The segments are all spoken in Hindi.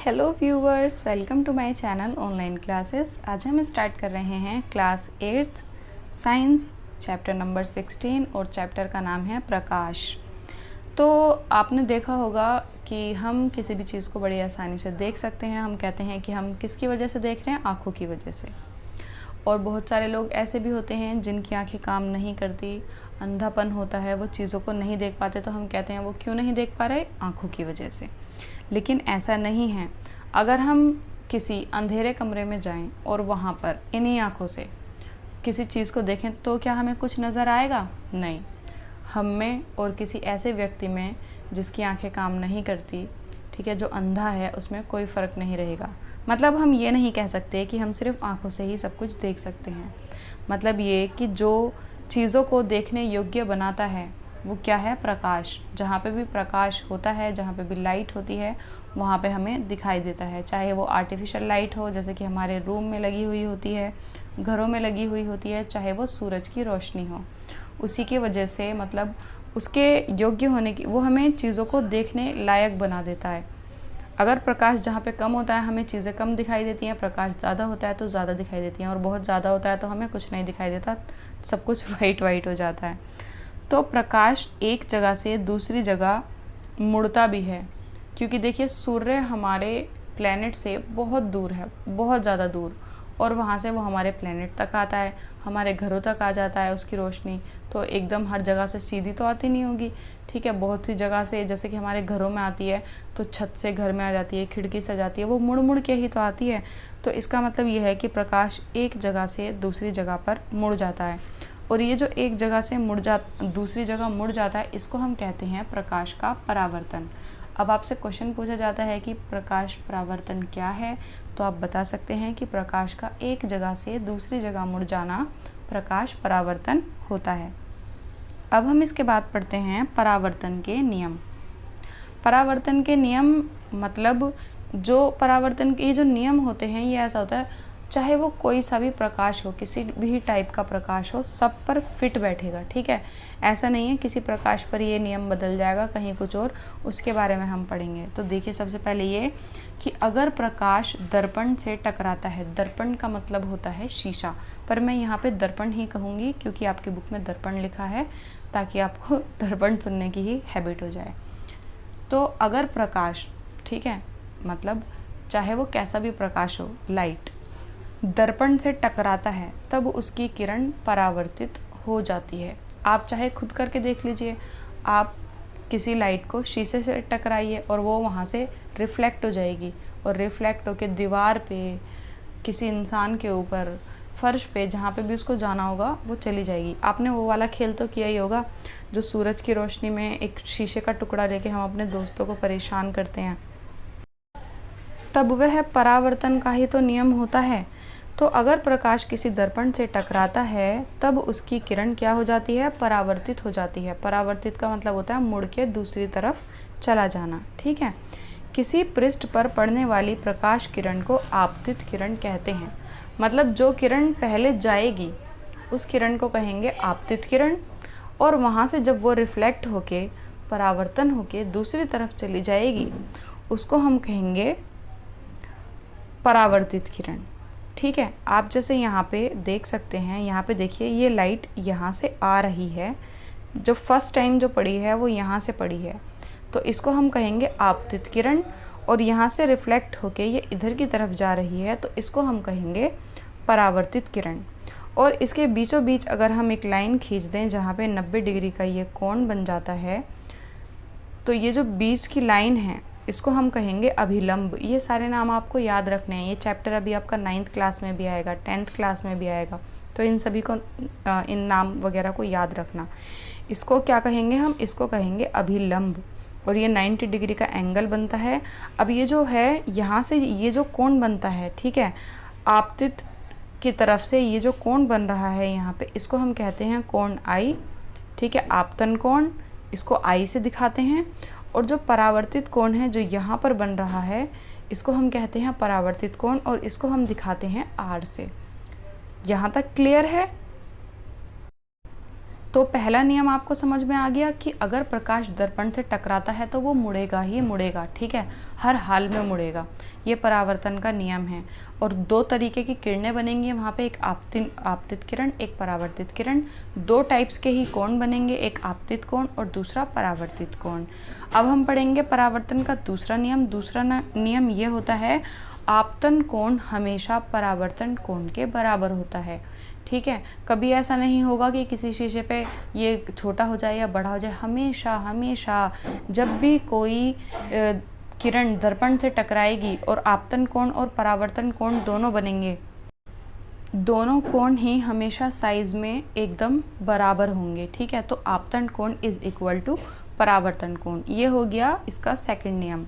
Hello viewers, welcome to my channel online classes. आज हम स्टार्ट कर रहे हैं class 8th science chapter number 16 और चैप्टर का नाम है प्रकाश। तो आपने देखा होगा कि हम किसी भी चीज़ को बड़ी आसानी से देख सकते हैं। हम कहते हैं कि हम किसकी वजह से देख रहे हैं, आँखों की वजह से। और बहुत सारे लोग ऐसे भी होते हैं जिनकी आँखें काम नहीं करती, अंधापन होता है, वो चीज़ों को नहीं देख पाते। तो हम कहते हैं वो क्यों नहीं देख पा रहे, आँखों की वजह से। लेकिन ऐसा नहीं है। अगर हम किसी अंधेरे कमरे में जाएं और वहाँ पर इन्हीं आँखों से किसी चीज़ को देखें तो क्या हमें कुछ नज़र आएगा? नहीं। हम में और किसी ऐसे व्यक्ति में जिसकी आंखें काम नहीं करती, ठीक है, जो अंधा है, उसमें कोई फ़र्क नहीं रहेगा। मतलब हम ये नहीं कह सकते कि हम सिर्फ आँखों से ही सब कुछ देख सकते हैं। मतलब ये कि जो चीज़ों को देखने योग्य बनाता है वो क्या है? प्रकाश। जहाँ पे भी प्रकाश होता है, जहाँ पे भी लाइट होती है, वहाँ पे हमें दिखाई देता है। चाहे वो आर्टिफिशियल लाइट हो, जैसे कि हमारे रूम में लगी हुई होती है, घरों में लगी हुई होती है, चाहे वो सूरज की रोशनी हो, उसी की वजह से, मतलब उसके योग्य होने की, वो हमें चीज़ों को देखने लायक बना देता है। अगर प्रकाश जहाँ पे कम होता है हमें चीज़ें कम दिखाई देती हैं, प्रकाश ज़्यादा होता है तो ज़्यादा दिखाई देती हैं, और बहुत ज़्यादा होता है तो हमें कुछ नहीं दिखाई देता, सब कुछ वाइट वाइट हो जाता है। तो प्रकाश एक जगह से दूसरी जगह मुड़ता भी है, क्योंकि देखिए सूर्य हमारे प्लेनेट से बहुत दूर है, बहुत ज़्यादा दूर, और वहाँ से वो हमारे प्लेनेट तक आता है, हमारे घरों तक आ जाता है उसकी रोशनी। तो एकदम हर जगह से सीधी तो आती नहीं होगी, ठीक है, बहुत सी जगह से, जैसे कि हमारे घरों में आती है तो छत से घर में आ जाती है, खिड़की से जाती है, वो मुड़ मुड़ के ही तो आती है। तो इसका मतलब ये है कि प्रकाश एक जगह से दूसरी जगह पर मुड़ जाता है, और ये जो एक जगह से दूसरी जगह मुड़ जाता है, इसको हम कहते हैं प्रकाश का परावर्तन। अब आपसे क्वेश्चन पूछा जाता है कि प्रकाश परावर्तन क्या है, तो आप बता सकते हैं कि प्रकाश का एक जगह से दूसरी जगह मुड़ जाना प्रकाश परावर्तन होता है। अब हम इसके बाद पढ़ते हैं परावर्तन के नियम। परावर्तन के नियम मतलब जो परावर्तन के ये जो नियम होते हैं, ये ऐसा होता है, चाहे वो कोई सा भी प्रकाश हो, किसी भी टाइप का प्रकाश हो, सब पर फिट बैठेगा, ठीक है। ऐसा नहीं है किसी प्रकाश पर ये नियम बदल जाएगा, कहीं कुछ और, उसके बारे में हम पढ़ेंगे। तो देखिए, सबसे पहले ये कि अगर प्रकाश दर्पण से टकराता है, दर्पण का मतलब होता है शीशा, पर मैं यहाँ पे दर्पण ही कहूँगी क्योंकि आपकी बुक में दर्पण लिखा है, ताकि आपको दर्पण सुनने की ही हैबिट हो जाए। तो अगर प्रकाश, ठीक है, मतलब चाहे वो कैसा भी प्रकाश हो, लाइट दर्पण से टकराता है, तब उसकी किरण परावर्तित हो जाती है। आप चाहे खुद करके देख लीजिए, आप किसी लाइट को शीशे से टकराइए और वो वहाँ से रिफ्लेक्ट हो जाएगी, और रिफ्लेक्ट होकर दीवार पे, किसी इंसान के ऊपर, फर्श पे, जहाँ पे भी उसको जाना होगा वो चली जाएगी। आपने वो वाला खेल तो किया ही होगा, जो सूरज की रोशनी में एक शीशे का टुकड़ा लेके हम अपने दोस्तों को परेशान करते हैं, तब वह परावर्तन का ही तो नियम होता है। तो अगर प्रकाश किसी दर्पण से टकराता है, तब उसकी किरण क्या हो जाती है? परावर्तित हो जाती है। परावर्तित का मतलब होता है मुड़ के दूसरी तरफ चला जाना, ठीक है। किसी पृष्ठ पर पड़ने वाली प्रकाश किरण को आपतित किरण कहते हैं। मतलब जो किरण पहले जाएगी उस किरण को कहेंगे आपतित किरण, और वहाँ से जब वो रिफ्लेक्ट होके, परावर्तन होके दूसरी तरफ चली जाएगी, उसको हम कहेंगे परावर्तित किरण, ठीक है। आप जैसे यहाँ पे देख सकते हैं, यहाँ पे देखिए, ये लाइट यहाँ से आ रही है, जो फर्स्ट टाइम जो पड़ी है वो यहाँ से पड़ी है, तो इसको हम कहेंगे आपतित किरण, और यहाँ से रिफ्लेक्ट होके ये इधर की तरफ जा रही है, तो इसको हम कहेंगे परावर्तित किरण। और इसके बीचों बीच अगर हम एक लाइन खींच दें जहाँ पे 90 डिग्री का ये कोण बन जाता है, तो ये जो बीच की लाइन है इसको हम कहेंगे अभिलंब। ये सारे नाम आपको याद रखने हैं। ये चैप्टर अभी आपका 9th क्लास में भी आएगा, 10th क्लास में भी आएगा, तो इन सभी को, इन नाम वगैरह को याद रखना। इसको क्या कहेंगे हम? इसको कहेंगे अभिलंब, और ये 90 डिग्री का एंगल बनता है। अब ये जो है, यहाँ से ये जो कोण बनता है, ठीक है, आपतित की तरफ से ये जो कोण बन रहा है यहाँ पे, इसको हम कहते हैं कोण आई, ठीक है, आपतन कोण, इसको आई से दिखाते हैं। और जो परावर्तित कोण है जो यहाँ पर बन रहा है, इसको हम कहते हैं परावर्तित कोण, और इसको हम दिखाते हैं आर से। यहाँ तक क्लियर है? तो पहला नियम आपको समझ में आ गया कि अगर प्रकाश दर्पण से टकराता है तो वो मुड़ेगा ही मुड़ेगा, ठीक है, हर हाल में मुड़ेगा। ये परावर्तन का नियम है। और दो तरीके की किरणें बनेंगी वहाँ पे, एक आपतित किरण, एक परावर्तित किरण। दो टाइप्स के ही कोण बनेंगे, एक आपतित कोण और दूसरा परावर्तित कोण। अब हम पढ़ेंगे परावर्तन का दूसरा नियम। दूसरा नियम ये होता है, आपतन कोण हमेशा परावर्तन कोण के बराबर होता है, ठीक है। कभी ऐसा नहीं होगा कि किसी शीशे पे ये छोटा हो जाए या बड़ा हो जाए। हमेशा हमेशा जब भी कोई किरण दर्पण से टकराएगी और आपतन कोण और परावर्तन कोण दोनों बनेंगे, दोनों कोण ही हमेशा साइज में एकदम बराबर होंगे, ठीक है। तो आपतन कोण इज इक्वल टू परावर्तन कोण। ये हो गया इसका सेकंड नियम।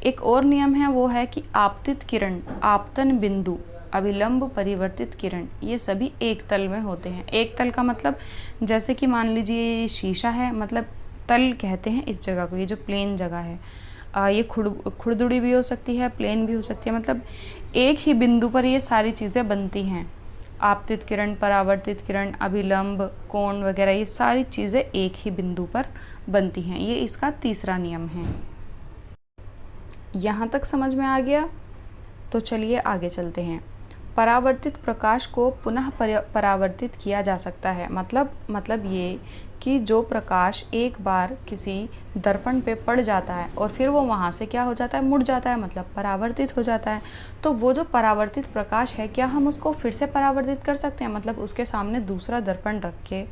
एक और नियम है, वो है कि आपतित किरण, आपतन बिंदु, अभिलंब, परिवर्तित किरण, ये सभी एक तल में होते हैं। एक तल का मतलब जैसे कि मान लीजिए ये शीशा है, मतलब तल कहते हैं इस जगह को, ये जो प्लेन जगह है। ये खुरदुड़ी भी हो सकती है, प्लेन भी हो सकती है, मतलब एक ही बिंदु पर ये सारी चीज़ें बनती हैं। आपतित किरण, परावर्तित किरण, अभिलंब, कोण वगैरह, ये सारी चीज़ें एक ही बिंदु पर बनती हैं। ये इसका तीसरा नियम है। यहाँ तक समझ में आ गया? तो चलिए आगे चलते हैं। परावर्तित प्रकाश को पुनः परावर्तित किया जा सकता है। मतलब ये कि जो प्रकाश एक बार किसी दर्पण पे पड़ जाता है और फिर वो वहाँ से क्या हो जाता है, मुड़ जाता है, मतलब परावर्तित हो जाता है। तो वो जो परावर्तित प्रकाश है, क्या हम उसको फिर से परावर्तित कर सकते हैं? मतलब उसके सामने दूसरा दर्पण रख के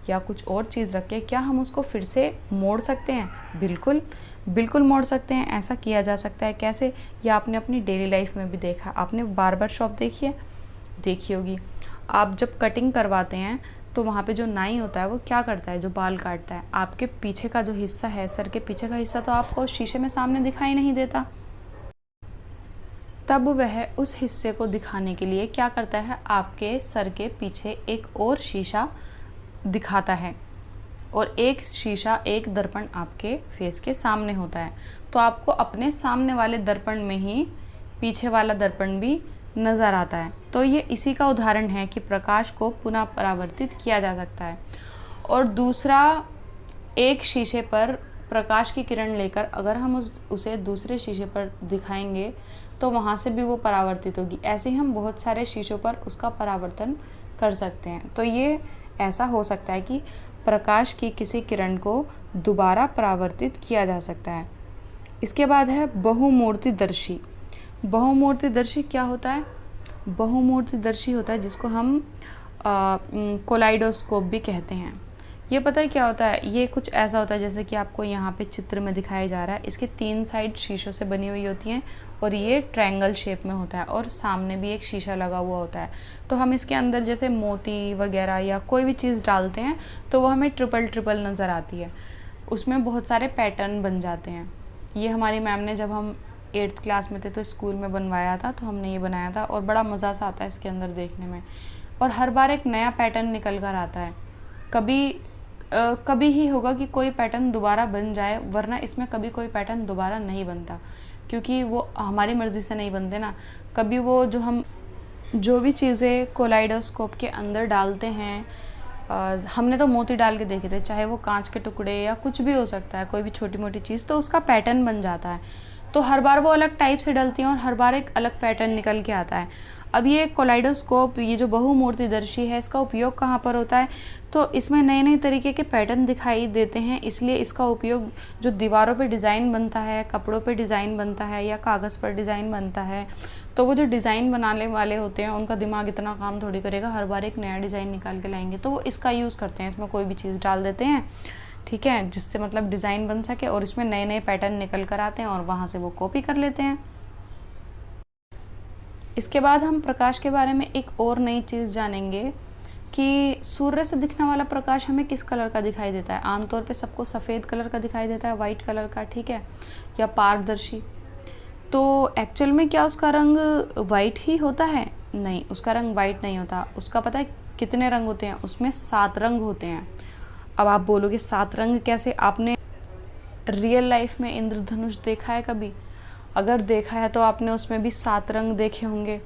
या कुछ और चीज़ रख के क्या हम उसको फिर से मोड़ सकते हैं? बिल्कुल बिल्कुल मोड़ सकते हैं। ऐसा किया जा सकता है। कैसे? या आपने अपनी डेली लाइफ में भी देखा। आपने बार्बर शॉप देखी होगी। आप जब कटिंग करवाते हैं तो वहाँ पे जो नाई होता है वो क्या करता है, जो बाल काटता है, आपके पीछे का जो हिस्सा है, सर के पीछे का हिस्सा तो आपको शीशे में सामने दिखाई नहीं देता। तब वह उस हिस्से को दिखाने के लिए क्या करता है, आपके सर के पीछे एक और शीशा दिखाता है और एक शीशा, एक दर्पण आपके फेस के सामने होता है। तो आपको अपने सामने वाले दर्पण में ही पीछे वाला दर्पण भी नज़र आता है। तो ये इसी का उदाहरण है कि प्रकाश को पुनः परावर्तित किया जा सकता है। और दूसरा, एक शीशे पर प्रकाश की किरण लेकर अगर हम उसे दूसरे शीशे पर दिखाएंगे तो वहाँ से भी वो परावर्तित होगी। ऐसे ही हम बहुत सारे शीशों पर उसका परावर्तन कर सकते हैं। तो ये ऐसा हो सकता है कि प्रकाश की किसी किरण को दोबारा परावर्तित किया जा सकता है। इसके बाद है बहुमूर्तिदर्शी। बहुमूर्तिदर्शी क्या होता है? बहुमूर्तिदर्शी होता है जिसको हम कोलाइडोस्कोप भी कहते हैं। ये पता है क्या होता है? ये कुछ ऐसा होता है जैसे कि आपको यहाँ पे चित्र में दिखाया जा रहा है। इसके 3 साइड शीशों से बनी हुई होती हैं और ये ट्रायंगल शेप में होता है और सामने भी एक शीशा लगा हुआ होता है। तो हम इसके अंदर जैसे मोती वगैरह या कोई भी चीज़ डालते हैं तो वो हमें ट्रिपल नज़र आती है। उसमें बहुत सारे पैटर्न बन जाते हैं। ये हमारी मैम ने जब हम 8th क्लास में थे तो स्कूल में बनवाया था, तो हमने ये बनाया था और बड़ा मज़ा सा आता है इसके अंदर देखने में। और हर बार एक नया पैटर्न निकल कर आता है। कभी ही होगा कि कोई पैटर्न दोबारा बन जाए, वरना इसमें कभी कोई पैटर्न दोबारा नहीं बनता, क्योंकि वो हमारी मर्ज़ी से नहीं बनते ना। कभी वो जो भी चीज़ें कोलाइडोस्कोप के अंदर डालते हैं, हमने तो मोती डाल के देखे थे, चाहे वो कांच के टुकड़े या कुछ भी हो सकता है, कोई भी छोटी मोटी चीज़, तो उसका पैटर्न बन जाता है। तो हर बार वो अलग टाइप से डलती हैं और हर बार एक अलग पैटर्न निकल के आता है। अब ये कोलाइडोस्कोप, ये जो बहुमूर्तिदर्शी है, इसका उपयोग कहाँ पर होता है? तो इसमें नए नए तरीके के पैटर्न दिखाई देते हैं, इसलिए इसका उपयोग जो दीवारों पे डिज़ाइन बनता है, कपड़ों पे डिज़ाइन बनता है या कागज़ पर डिज़ाइन बनता है, तो वो जो डिज़ाइन बनाने वाले होते हैं उनका दिमाग इतना काम थोड़ी करेगा, हर बार एक नया डिज़ाइन निकाल के लाएंगे। तो वो इसका यूज़ करते हैं, इसमें कोई भी चीज़ डाल देते हैं, ठीक है, जिससे मतलब डिज़ाइन बन सके और इसमें नए नए पैटर्न निकल कर आते हैं और वहाँ से वो कॉपी कर लेते हैं। इसके बाद हम प्रकाश के बारे में एक और नई चीज़ जानेंगे कि सूर्य से दिखने वाला प्रकाश हमें किस कलर का दिखाई देता है। आमतौर पे सबको सफ़ेद कलर का दिखाई देता है, वाइट कलर का, ठीक है, या पारदर्शी। तो एक्चुअल में क्या उसका रंग वाइट ही होता है? नहीं, उसका रंग वाइट नहीं होता। उसका पता है कितने रंग होते हैं? उसमें 7 रंग होते हैं। अब आप बोलोगे 7 रंग कैसे? आपने रियल लाइफ में इंद्रधनुष देखा है कभी? अगर देखा है तो आपने उसमें भी 7 रंग देखे होंगे।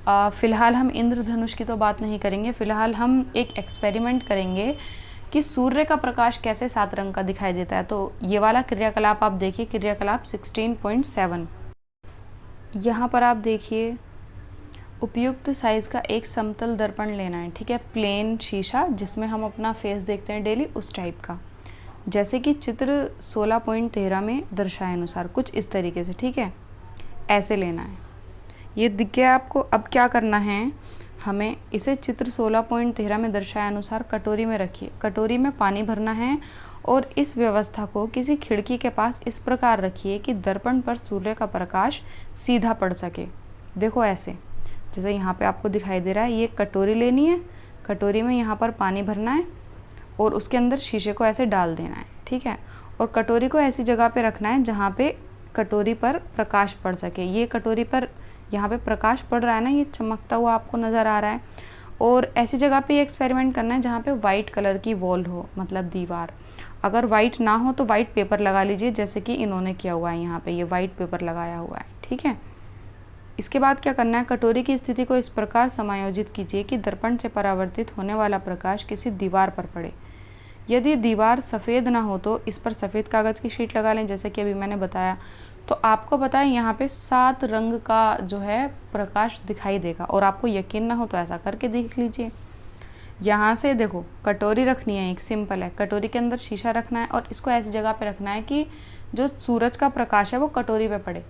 फ़िलहाल हम इंद्रधनुष की तो बात नहीं करेंगे। फ़िलहाल हम एक एक्सपेरिमेंट करेंगे कि सूर्य का प्रकाश कैसे 7 रंग का दिखाई देता है। तो ये वाला क्रियाकलाप आप देखिए, क्रियाकलाप 16.7। यहाँ पर आप देखिए, उपयुक्त साइज़ का एक समतल दर्पण लेना है, ठीक है, प्लेन शीशा जिसमें हम अपना फेस देखते हैं डेली, उस टाइप का, जैसे कि चित्र 16.13 में दर्शाए अनुसार, कुछ इस तरीके से, ठीक है, ऐसे लेना है। ये दिख गया आपको। अब क्या करना है, हमें इसे चित्र 16.13 में दर्शाए अनुसार कटोरी में रखिए। कटोरी में पानी भरना है और इस व्यवस्था को किसी खिड़की के पास इस प्रकार रखिए कि दर्पण पर सूर्य का प्रकाश सीधा पड़ सके। देखो ऐसे, जैसे यहाँ पे आपको दिखाई दे रहा है। ये कटोरी लेनी है, कटोरी में यहाँ पर पानी भरना है और उसके अंदर शीशे को ऐसे डाल देना है, ठीक है, और कटोरी को ऐसी जगह पे रखना है जहाँ पे कटोरी पर प्रकाश पड़ सके। ये कटोरी पर यहाँ पे प्रकाश पड़ रहा है ना, ये चमकता हुआ आपको नज़र आ रहा है। और ऐसी जगह पे ये एक्सपेरिमेंट करना है जहाँ पे वाइट कलर की वॉल हो, मतलब दीवार। अगर वाइट ना हो तो वाइट पेपर लगा लीजिए, जैसे कि इन्होंने किया हुआ है, यहाँ पे ये वाइट पेपर लगाया हुआ है, ठीक है। इसके बाद क्या करना है, कटोरी की स्थिति को इस प्रकार समायोजित कीजिए कि दर्पण से परावर्तित होने वाला प्रकाश किसी दीवार पर पड़े। यदि दीवार सफ़ेद ना हो तो इस पर सफ़ेद कागज़ की शीट लगा लें, जैसे कि अभी मैंने बताया। तो आपको पता है यहाँ पे 7 रंग का जो है प्रकाश दिखाई देगा, और आपको यकीन ना हो तो ऐसा करके देख लीजिए। यहाँ से देखो, कटोरी रखनी है, एक सिंपल है, कटोरी के अंदर शीशा रखना है और इसको ऐसी जगह पे रखना है कि जो सूरज का प्रकाश है वो कटोरी पे पड़े।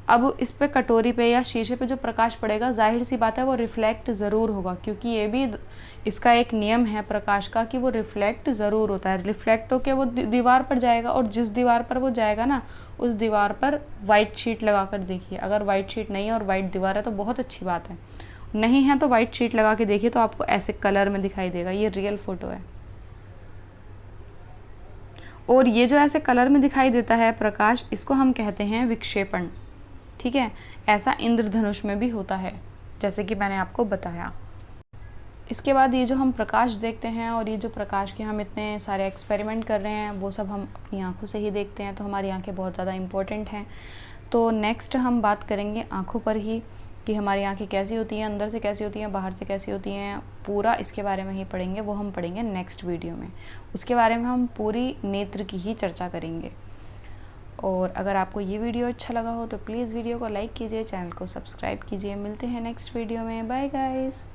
अब इस पे कटोरी पे या शीशे पे जो प्रकाश पड़ेगा, जाहिर सी बात है वो रिफ्लेक्ट ज़रूर होगा, क्योंकि ये भी इसका एक नियम है प्रकाश का कि वो रिफ्लेक्ट ज़रूर होता है। रिफ्लेक्ट होकर वो दीवार पर जाएगा, और जिस दीवार पर वो जाएगा ना, उस दीवार पर वाइट शीट लगा कर देखिए। अगर वाइट शीट नहीं है और वाइट दीवार है तो बहुत अच्छी बात है, नहीं है तो वाइट शीट लगा के देखिए, तो आपको ऐसे कलर में दिखाई देगा। ये रियल फ़ोटो है। और ये जो ऐसे कलर में दिखाई देता है प्रकाश, इसको हम कहते हैं विक्षेपण, ठीक है। ऐसा इंद्रधनुष में भी होता है, जैसे कि मैंने आपको बताया। इसके बाद ये जो हम प्रकाश देखते हैं और ये जो प्रकाश के हम इतने सारे एक्सपेरिमेंट कर रहे हैं, वो सब हम अपनी आंखों से ही देखते हैं, तो हमारी आंखें बहुत ज़्यादा इम्पोर्टेंट हैं। तो नेक्स्ट हम बात करेंगे आंखों पर ही, कि हमारी आंखें कैसी होती हैं, अंदर से कैसी होती हैं, बाहर से कैसी होती हैं, पूरा इसके बारे में ही पढ़ेंगे। वो हम पढ़ेंगे नेक्स्ट वीडियो में, उसके बारे में हम पूरी नेत्र की ही चर्चा करेंगे। और अगर आपको ये वीडियो अच्छा लगा हो तो प्लीज़ वीडियो को लाइक कीजिए, चैनल को सब्सक्राइब कीजिए। मिलते हैं नेक्स्ट वीडियो में। Bye guys.